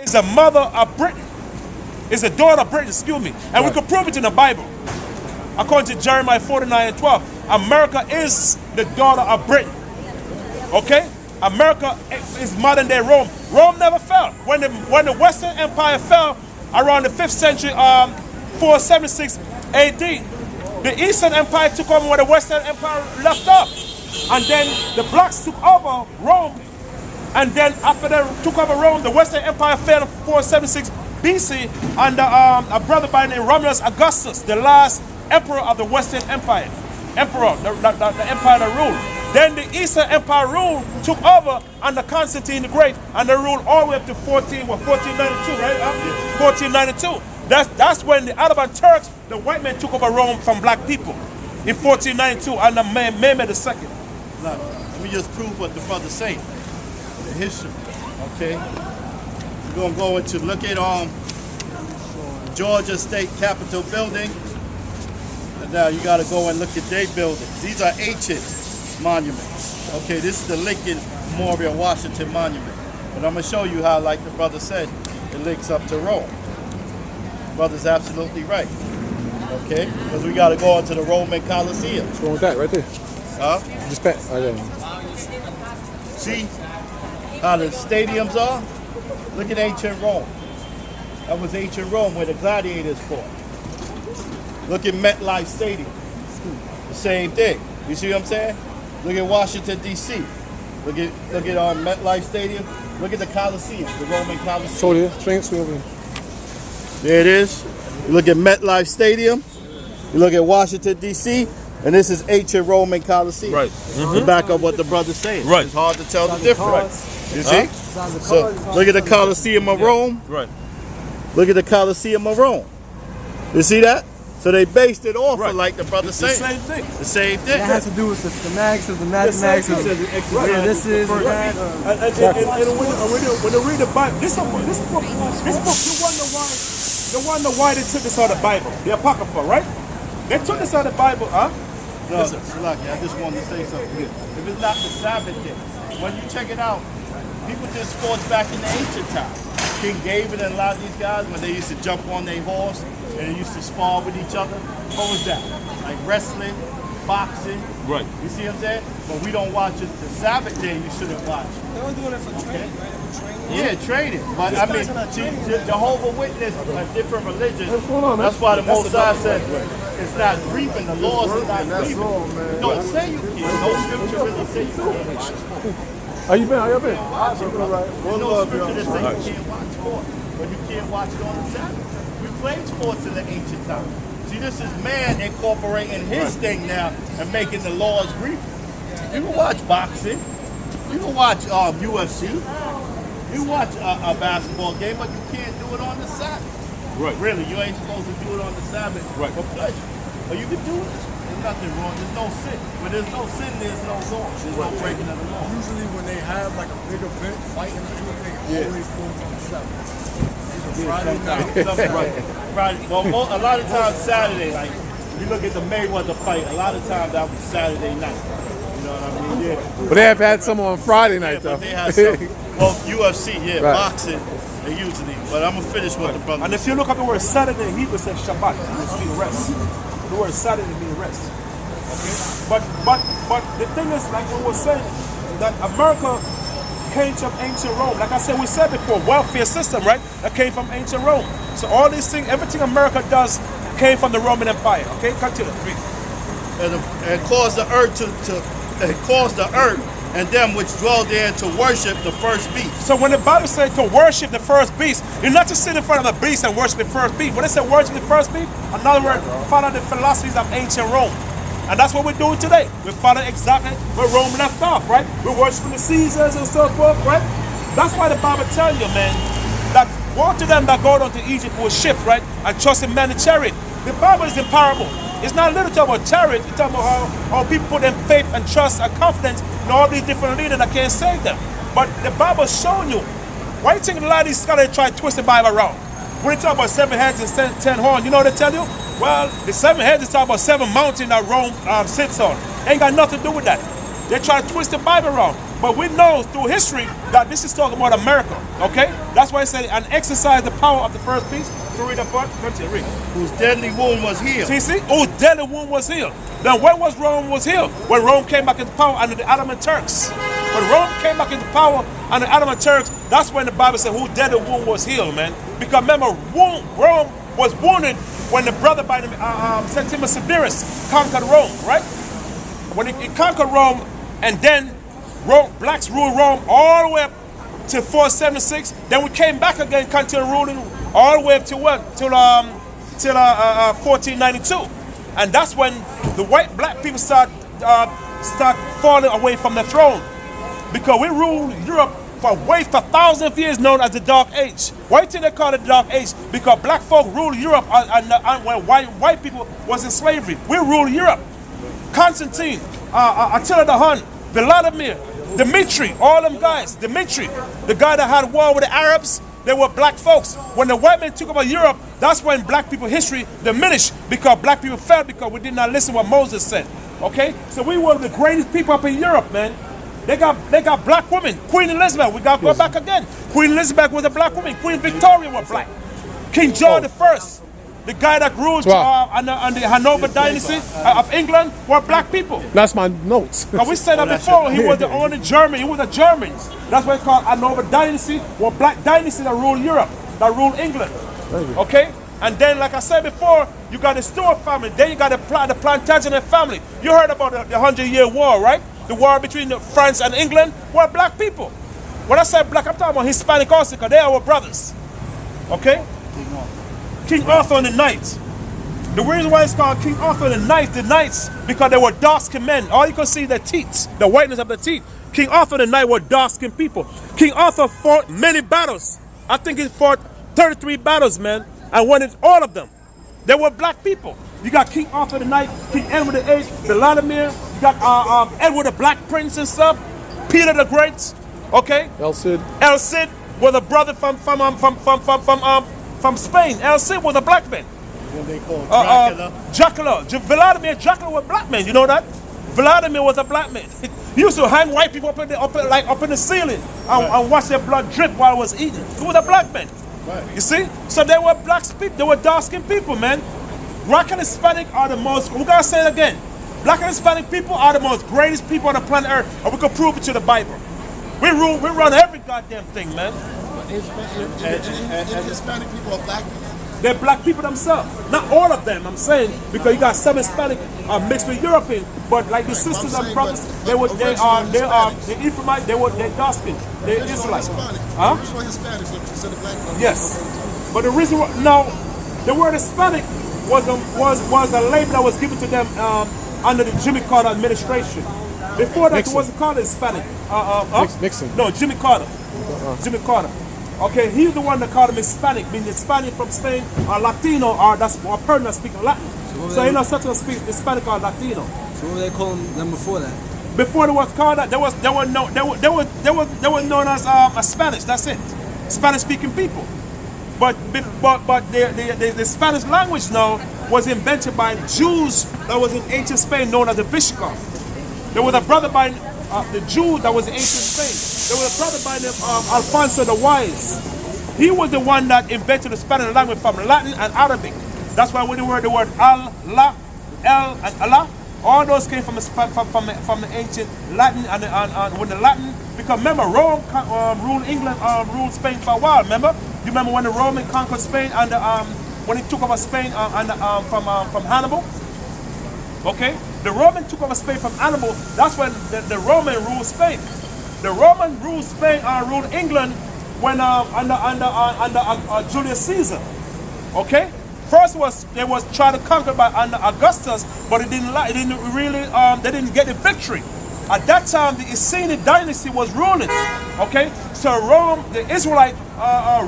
is the mother of Britain. Is the daughter of Britain, excuse me. And we could prove it in the Bible. According to Jeremiah 49:12, America is the daughter of Britain. Okay? America is modern day Rome. Rome never fell. When the Western Empire fell around the 5th century, 476 AD, the Eastern Empire took over where the Western Empire left off. And then the blacks took over Rome. And then after they took over Rome, the Western Empire fell in 476 BC under a brother by the name Romulus Augustus, the last emperor of the Western Empire. Emperor, the empire that ruled. Then the Eastern Empire rule took over under Constantine the Great, and they ruled all the way up to 1492, right? 1492. That's when the Ottoman Turks, the white men, took over Rome from black people in 1492 under Mehmed II. Now, let me just prove what the brother's saying. The history, okay? We're gonna go into look at Georgia State Capitol building. And now you gotta go and look at their buildings. These are ancient monuments. Okay, this is the Lincoln Memorial Washington Monument. But I'm gonna show you how, like the brother said, it links up to Rome. Brother's absolutely right. Okay, because we gotta go into the Roman Colosseum. What's wrong with that right there? Huh? Just pat. See how the stadiums are? Look at ancient Rome. That was ancient Rome where the gladiators fought. Look at MetLife Stadium. The same thing. You see what I'm saying? Look at Washington, D.C. Look at MetLife Stadium. Look at the Coliseum, the Roman Coliseum. So there, swing over here. There it is. You look at MetLife Stadium. You look at Washington, D.C. And this is ancient Roman Coliseum. Right. To back up what the brother's saying. Right. It's hard to tell the difference. You see? So look at the Coliseum of Rome. Right. Look at the Coliseum of Rome. You see that? So they based it off of, like the brother said. The same thing. The same thing. That has to do with the schematics of the mathematics of where this is. And when you read the Bible, this book, you wonder why they took this out of the Bible, the Apocrypha, right? They took this out of the Bible, huh? No, Salaki, I just wanted to say something. If it's not the Sabbath day, when you check it out, people did sports back in the ancient times. King David and a lot of these guys, when they used to jump on their horse and they used to spar with each other, what was that? Like wrestling, boxing. Right. You see what I'm saying? But we don't watch it. The Sabbath day, you shouldn't watch it. They were doing it for training. Yeah, training. But I mean, Jehovah's Witness, a different religion. That's why the Most High said it's not grieving. The laws is not grieving. Don't say you can't. No scripture really say you can't. How you been? How you been? There's no scripture that says you can't watch sports, but you can't watch it on the Sabbath. We played sports in the ancient times. See, this is man incorporating his thing now and making the laws grievous. You can watch boxing. You can watch UFC. You watch a basketball game, but you can't do it on the Sabbath. Right. Really, you ain't supposed to do it on the Sabbath for pleasure. But you can do it. There's nothing wrong. There's no sin. When there's no sin, there's no law. There's no breaking of the law. Usually when they have like a big event, fighting, they always go on the Sabbath. Friday night. Friday. Well, a lot of times Saturday, like you look at the Mayweather fight, a lot of times that was Saturday night. You know what I mean? Yeah. But they have had some on Friday night though. But they had some. Well, UFC, boxing, they usually. But I'm gonna finish with the brother. And if you look up the word Saturday, he would say Shabbat, which means rest. The word Saturday means rest. Okay? But the thing is, like we were saying, that America came from ancient Rome. Like I said, we said before, welfare system, right? That came from ancient Rome. So all these things, everything America does came from the Roman Empire. Okay, continue. And caused the earth and them which dwell there to worship the first beast. So when the Bible says to worship the first beast, you're not to sit in front of the beast and worship the first beast. When it says worship the first beast, in other words, follow the philosophies of ancient Rome. And that's what we're doing today. We're following exactly where Rome left off, right? We're worshiping the Caesars and so forth, right? That's why the Bible tells you, man, that woe to them that go down to Egypt with ship, right? And trust in man and chariot. The Bible is in parable. It's not little talk about chariots. It's talking about how people put their faith and trust and confidence in all these different leaders that can't save them. But the Bible's showing you. Why do you think a lot of these scholars try to twist the Bible around? When they talk about 7 heads and 10 horns, you know what they tell you? Well, the 7 heads is talking about 7 mountains that Rome sits on. Ain't got nothing to do with that. They try to twist the Bible around. But we know through history that this is talking about America, okay? That's why I said, and exercise the power of the first beast. To read that part, continue, read. Whose deadly wound was healed. See? Whose deadly wound was healed. Then when was Rome was healed? When Rome came back into power under the Ottoman Turks. When Rome came back into power under the Ottoman Turks, that's when the Bible said whose deadly wound was healed, man. Because remember, Rome was wounded when the brother by the Septimus Severus conquered Rome, right? When he conquered Rome, and then blacks ruled Rome all the way up to 476. Then we came back again, continue ruling all the way up to what? Till 1492, and that's when the black people start falling away from the throne, because we ruled Europe for thousands of years, known as the Dark Age. Why do they call it the Dark Age? Because black folk ruled Europe when white people was in slavery. We ruled Europe. Constantine, Attila the Hun, Vladimir, Dmitri, all them guys. Dmitri, the guy that had war with the Arabs, they were black folks. When the white men took over Europe, that's when black people history diminished, because black people fell because we did not listen to what Moses said. Okay? So we were the greatest people up in Europe, man. They got black women. Queen Elizabeth, we got to go back again. Queen Elizabeth was a black woman. Queen Victoria was black. King George I, the guy that ruled under the Hanover dynasty of England, were black people. That's my notes. We said that before. He was the only German. He was the Germans. That's why it's called Hanover dynasty, or black dynasty that ruled Europe, that ruled England. Okay? And then, like I said before, you got the Stuart family. Then you got the Plantagenet family. You heard about the 100-Year War, right? The war between France and England were black people. When I say black, I'm talking about Hispanic also, because they are our brothers. Okay? King Arthur and the Knights. The reason why it's called King Arthur and the Knights, because they were dark-skinned men. All you can see their teeth, the whiteness of the teeth. King Arthur and the Knight were dark-skinned people. King Arthur fought many battles. I think he fought 33 battles, man, and won all of them. They were black people. You got King Arthur the Knight, King Edward the VIII, Vladimir. You got Edward the Black Prince and stuff. Peter the Great. Okay. El Cid was a brother from Spain. El Cid was a black man. What they call Dracula. Vladimir Dracula was a black man. You know that? Vladimir was a black man. He used to hang white people up in the ceiling and watch their blood drip while it was eating. He was a black man. Right. You see? So they were black people. They were dark-skinned people, man. Black and Hispanic are the most, we gotta say it again. Black and Hispanic people are the most greatest people on the planet Earth, and we can prove it to the Bible. We run every goddamn thing, man. And Hispanic people are black people? They're black people themselves. Not all of them, I'm saying, because you got some Hispanic mixed with European, but like the sisters and brothers, they are the Ephraimites, they're dark skinned, they're Israelites. Huh? Hispanics are considered black people. Yes. But the reason why, the word Hispanic was a label that was given to them under the Jimmy Carter administration. Before that, Nixon. It wasn't called Hispanic. Nixon. No, Jimmy Carter. Jimmy Carter. Okay, he's the one that called him Hispanic, meaning Hispanic from Spain, or Latino, or that's a person that speaks Latin. So you're not such a speak Hispanic or Latino. So what were they calling them before that? Before they was called that, they were known as Spanish. That's it, Spanish-speaking people. But the Spanish language now was invented by Jews that was in ancient Spain, known as the Visigoths. There was a brother by the Jew that was in ancient Spain. There was a brother by the name Alfonso the Wise. He was the one that invented the Spanish language from Latin and Arabic. That's why when the word Allah, El, and Allah, all those came from the ancient Latin and with the Latin. Because remember, Rome ruled England, ruled Spain for a while. Remember? You remember when the Roman conquered Spain and when he took over Spain from Hannibal? Okay, the Roman took over Spain from Hannibal. That's when the Roman ruled Spain. The Roman ruled Spain and ruled England when under Julius Caesar. Okay, first they was trying to conquer by under Augustus, but they didn't get the victory. At that time, the Essenian dynasty was ruling. Okay, so Rome, the Israelite,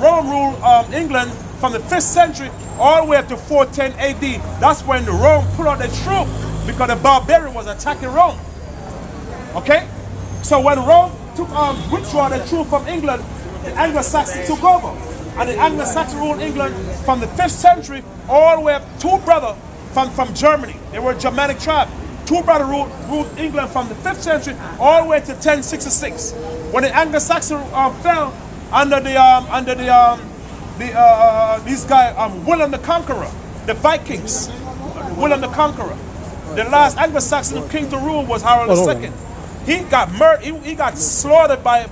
Rome ruled England from the 5th century all the way up to 410 AD. That's when the Rome put out their troop because the barbarian was attacking Rome. Okay, so when Rome took withdraw their troop from England, the Anglo-Saxons took over, and the Anglo-Saxons ruled England from the 5th century all the way up. Two brothers from Germany. They were a Germanic tribe. two brothers ruled England from the 5th century all the way to 1066. When the Anglo-Saxon fell under these guys, William the Conqueror, the Vikings, William the Conqueror. The last Anglo-Saxon king to rule was Harold II. He got murdered. He got slaughtered by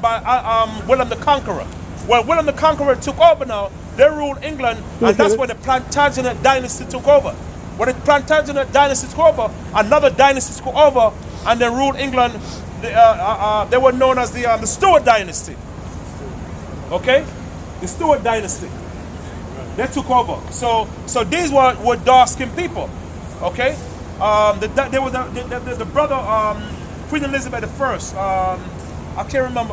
William the Conqueror. When William the Conqueror took over now, they ruled England, and that's when the Plantagenet dynasty took over. When the Plantagenet dynasty took over, another dynasty took over, and they ruled England. They were known as the Stuart dynasty. Okay, the Stuart dynasty. They took over. So these were dark-skinned people. Okay, they were the brother Queen Elizabeth I. I can't remember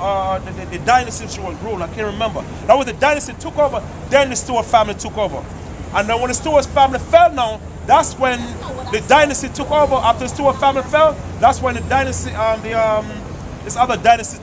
the dynasty she was ruling. I can't remember. That was the dynasty took over. Then the Stuart family took over, and then when the Stuart family fell, now that's when the dynasty took over. After the Stuart family fell, that's when the dynasty, this other dynasty